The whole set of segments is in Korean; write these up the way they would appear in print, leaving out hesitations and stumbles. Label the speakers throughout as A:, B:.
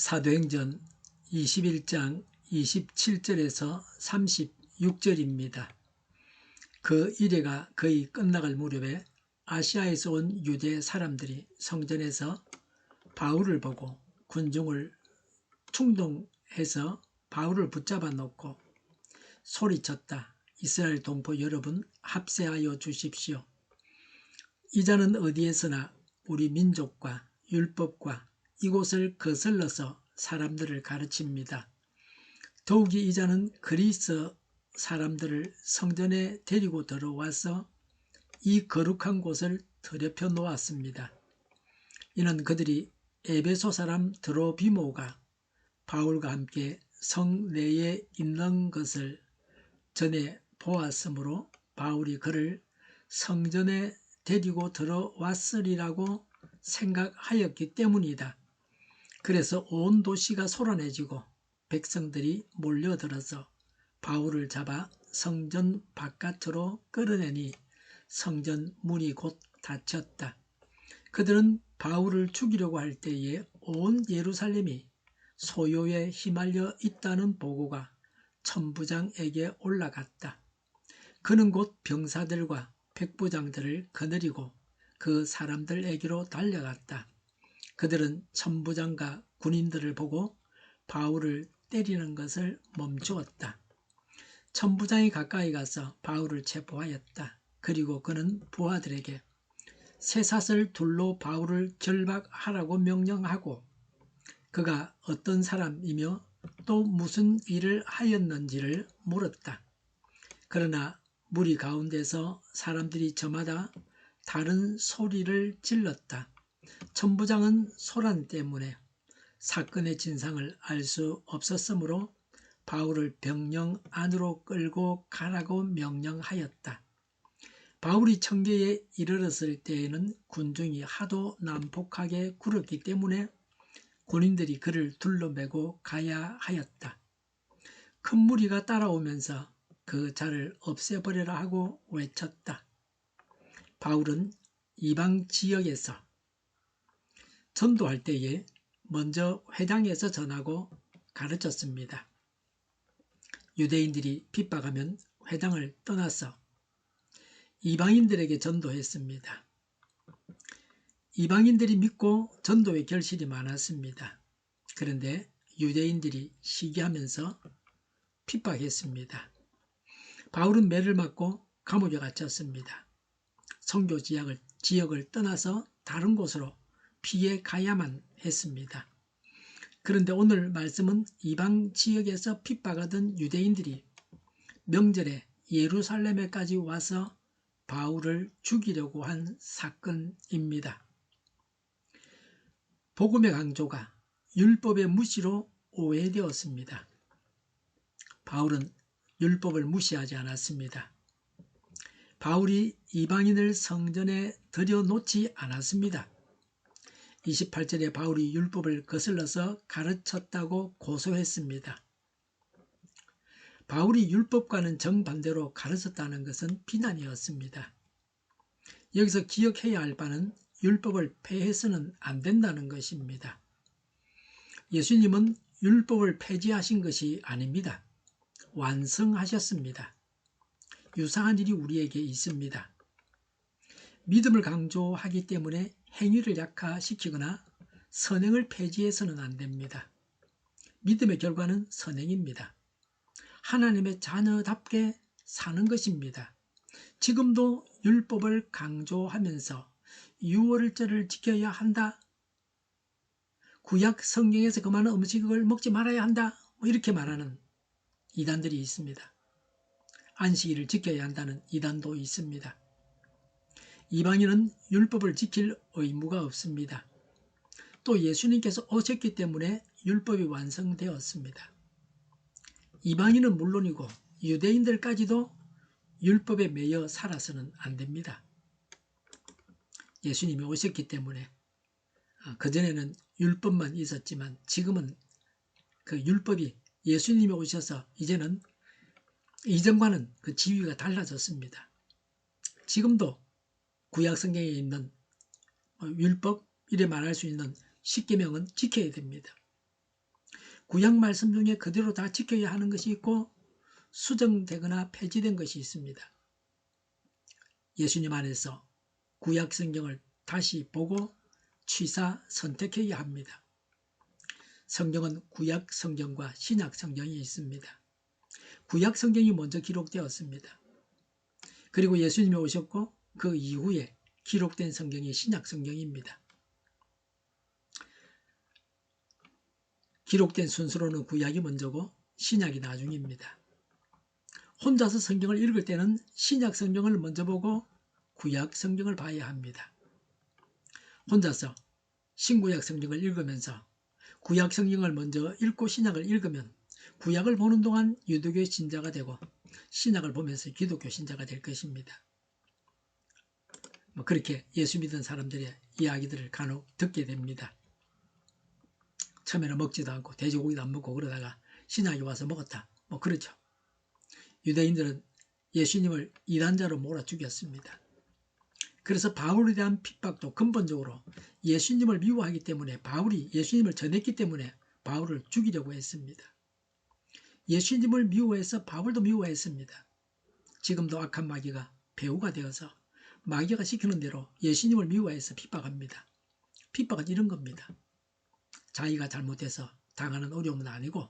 A: 사도행전 21장 27절에서 36절입니다. 그 일회가 거의 끝나갈 무렵에 아시아에서 온 유대 사람들이 성전에서 바울을 보고 군중을 충동해서 바울을 붙잡아 놓고 소리쳤다. 이스라엘 동포 여러분, 합세하여 주십시오. 이자는 어디에서나 우리 민족과 율법과 이곳을 거슬러서 사람들을 가르칩니다. 더욱이 이자는 그리스 사람들을 성전에 데리고 들어와서 이 거룩한 곳을 더럽혀 놓았습니다. 이는 그들이 에베소 사람 드로비모가 바울과 함께 성 내에 있는 것을 전에 보았으므로 바울이 그를 성전에 데리고 들어왔으리라고 생각하였기 때문이다. 그래서 온 도시가 소란해지고 백성들이 몰려들어서 바울을 잡아 성전 바깥으로 끌어내니 성전 문이 곧 닫혔다. 그들은 바울을 죽이려고 할 때에 온 예루살렘이 소요에 휘말려 있다는 보고가 천부장에게 올라갔다. 그는 곧 병사들과 백부장들을 거느리고 그 사람들에게로 달려갔다. 그들은 천부장과 군인들을 보고 바울을 때리는 것을 멈추었다. 천부장이 가까이 가서 바울을 체포하였다. 그리고 그는 부하들에게 쇠사슬 둘로 바울을 결박하라고 명령하고 그가 어떤 사람이며 또 무슨 일을 하였는지를 물었다. 그러나 무리 가운데서 사람들이 저마다 다른 소리를 질렀다. 천부장은 소란 때문에 사건의 진상을 알 수 없었으므로 바울을 병영 안으로 끌고 가라고 명령하였다. 바울이 청계에 이르렀을 때에는 군중이 하도 난폭하게 굴었기 때문에 군인들이 그를 둘러매고 가야 하였다. 큰 무리가 따라오면서 그 자를 없애버려라 하고 외쳤다. 바울은 이방 지역에서 전도할 때에 먼저 회당에서 전하고 가르쳤습니다. 유대인들이 핍박하면 회당을 떠나서 이방인들에게 전도했습니다. 이방인들이 믿고 전도의 결실이 많았습니다. 그런데 유대인들이 시기하면서 핍박했습니다. 바울은 매를 맞고 감옥에 갇혔습니다. 선교 지역을 떠나서 다른 곳으로 피해 가야만 했습니다. 그런데 오늘 말씀은 이방 지역에서 핍박하던 유대인들이 명절에 예루살렘에까지 와서 바울을 죽이려고 한 사건입니다. 복음의 강조가 율법의 무시로 오해되었습니다. 바울은 율법을 무시하지 않았습니다. 바울이 이방인을 성전에 들여놓지 않았습니다. 28절에 바울이 율법을 거슬러서 가르쳤다고 고소했습니다. 바울이 율법과는 정반대로 가르쳤다는 것은 비난이었습니다. 여기서 기억해야 할 바는 율법을 폐해서는 안 된다는 것입니다. 예수님은 율법을 폐지하신 것이 아닙니다. 완성하셨습니다. 유사한 일이 우리에게 있습니다. 믿음을 강조하기 때문에 행위를 약화시키거나 선행을 폐지해서는 안 됩니다. 믿음의 결과는 선행입니다. 하나님의 자녀답게 사는 것입니다. 지금도 율법을 강조하면서 유월절을 지켜야 한다. 구약 성경에서 그 많은 음식을 먹지 말아야 한다. 이렇게 말하는 이단들이 있습니다. 안식일을 지켜야 한다는 이단도 있습니다. 이방인은 율법을 지킬 의무가 없습니다. 또 예수님께서 오셨기 때문에 율법이 완성되었습니다. 이방인은 물론이고 유대인들까지도 율법에 매여 살아서는 안 됩니다. 예수님이 오셨기 때문에 그전에는 율법만 있었지만 지금은 그 율법이 예수님이 오셔서 이제는 이전과는 그 지위가 달라졌습니다. 지금도 구약 성경에 있는 율법 이래 말할 수 있는 십계명은 지켜야 됩니다. 구약 말씀 중에 그대로 다 지켜야 하는 것이 있고 수정되거나 폐지된 것이 있습니다. 예수님 안에서 구약 성경을 다시 보고 취사 선택해야 합니다. 성경은 구약 성경과 신약 성경이 있습니다. 구약 성경이 먼저 기록되었습니다. 그리고 예수님이 오셨고 그 이후에 기록된 성경이 신약 성경입니다. 기록된 순서로는 구약이 먼저고 신약이 나중입니다. 혼자서 성경을 읽을 때는 신약 성경을 먼저 보고 구약 성경을 봐야 합니다. 혼자서 신구약 성경을 읽으면서 구약 성경을 먼저 읽고 신약을 읽으면 구약을 보는 동안 유대교 신자가 되고 신약을 보면서 기독교 신자가 될 것입니다. 그렇게 예수 믿은 사람들의 이야기들을 간혹 듣게 됩니다. 처음에는 먹지도 않고 돼지고기도 안 먹고 그러다가 신약이 와서 먹었다. 그렇죠. 유대인들은 예수님을 이단자로 몰아 죽였습니다. 그래서 바울에 대한 핍박도 근본적으로 예수님을 미워하기 때문에 바울이 예수님을 전했기 때문에 바울을 죽이려고 했습니다. 예수님을 미워해서 바울도 미워했습니다. 지금도 악한 마귀가 배후가 되어서 마귀가 시키는 대로 예수님을 미워해서 핍박합니다. 핍박은 이런 겁니다. 자기가 잘못해서 당하는 어려움은 아니고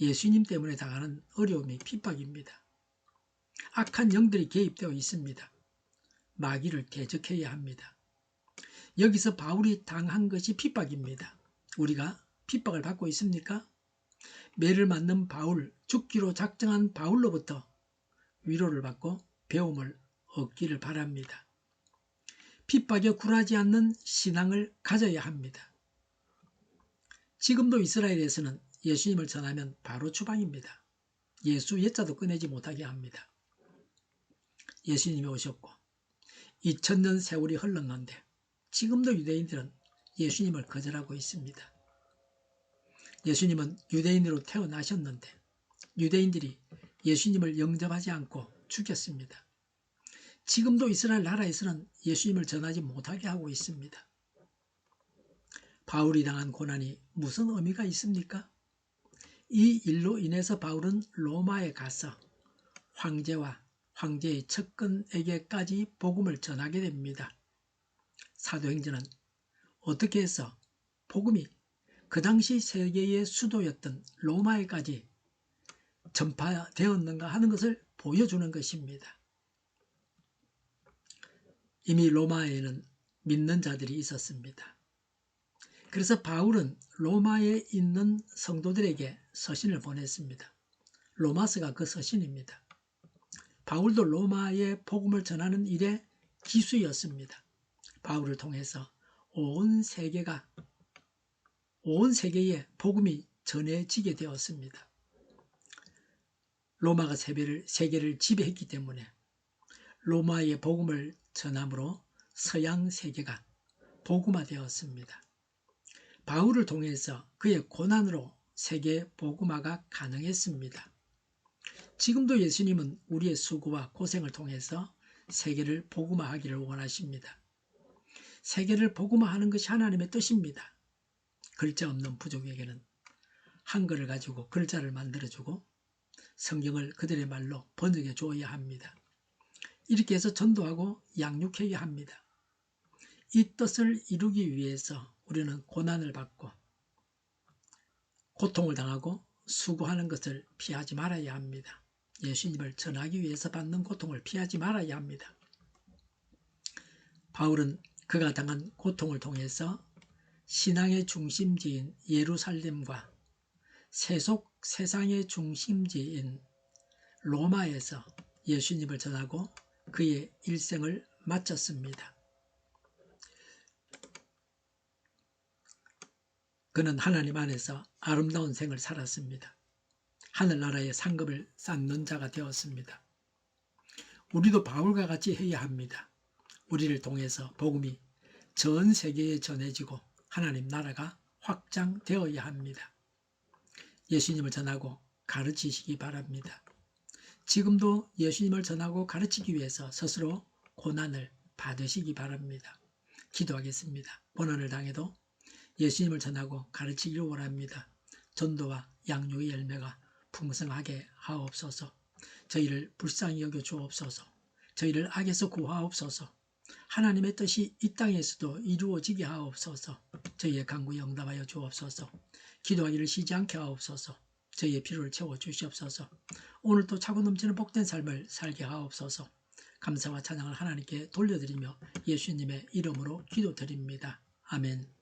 A: 예수님 때문에 당하는 어려움이 핍박입니다. 악한 영들이 개입되어 있습니다. 마귀를 대적해야 합니다. 여기서 바울이 당한 것이 핍박입니다. 우리가 핍박을 받고 있습니까? 매를 맞는 바울, 죽기로 작정한 바울로부터 위로를 받고 배움을 얻기를 바랍니다. 핍박에 굴하지 않는 신앙을 가져야 합니다. 지금도 이스라엘에서는 예수님을 전하면 바로 추방입니다. 예수 예자도 꺼내지 못하게 합니다. 예수님이 오셨고 2000년 세월이 흘렀는데 지금도 유대인들은 예수님을 거절하고 있습니다. 예수님은 유대인으로 태어나셨는데 유대인들이 예수님을 영접하지 않고 죽였습니다. 지금도 이스라엘 나라에서는 예수님을 전하지 못하게 하고 있습니다. 바울이 당한 고난이 무슨 의미가 있습니까? 이 일로 인해서 바울은 로마에 가서 황제와 황제의 측근에게까지 복음을 전하게 됩니다. 사도행전은 어떻게 해서 복음이 그 당시 세계의 수도였던 로마에까지 전파되었는가 하는 것을 보여주는 것입니다. 이미 로마에는 믿는 자들이 있었습니다. 그래서 바울은 로마에 있는 성도들에게 서신을 보냈습니다. 로마서가 그 서신입니다. 바울도 로마에 복음을 전하는 일의 기수였습니다. 바울을 통해서 온 세계에 복음이 전해지게 되었습니다. 로마가 세계를 지배했기 때문에 로마의 복음을 전함으로 서양 세계가 복음화되었습니다. 바울을 통해서 그의 고난으로 세계 복음화가 가능했습니다. 지금도 예수님은 우리의 수고와 고생을 통해서 세계를 복음화하기를 원하십니다. 세계를 복음화하는 것이 하나님의 뜻입니다. 글자 없는 부족에게는 한글을 가지고 글자를 만들어주고 성경을 그들의 말로 번역해 주어야 합니다. 이렇게 해서 전도하고 양육해야 합니다. 이 뜻을 이루기 위해서 우리는 고난을 받고 고통을 당하고 수고하는 것을 피하지 말아야 합니다. 예수님을 전하기 위해서 받는 고통을 피하지 말아야 합니다. 바울은 그가 당한 고통을 통해서 신앙의 중심지인 예루살렘과 세상의 중심지인 로마에서 예수님을 전하고 그의 일생을 마쳤습니다. 그는 하나님 안에서 아름다운 생을 살았습니다. 하늘나라의 상급을 쌓는 자가 되었습니다. 우리도 바울과 같이 해야 합니다. 우리를 통해서 복음이 전 세계에 전해지고 하나님 나라가 확장되어야 합니다. 예수님을 전하고 가르치시기 바랍니다. 지금도 예수님을 전하고 가르치기 위해서 스스로 고난을 받으시기 바랍니다. 기도하겠습니다. 고난을 당해도 예수님을 전하고 가르치기를 원합니다. 전도와 양육의 열매가 풍성하게 하옵소서. 저희를 불쌍히 여겨 주옵소서. 저희를 악에서 구하옵소서. 하나님의 뜻이 이 땅에서도 이루어지게 하옵소서. 저희의 간구에 응답하여 주옵소서. 기도하기를 쉬지 않게 하옵소서. 저희의 필요를 채워 주시옵소서. 오늘도 차고 넘치는 복된 삶을 살게 하옵소서. 감사와 찬양을 하나님께 돌려드리며 예수님의 이름으로 기도드립니다. 아멘.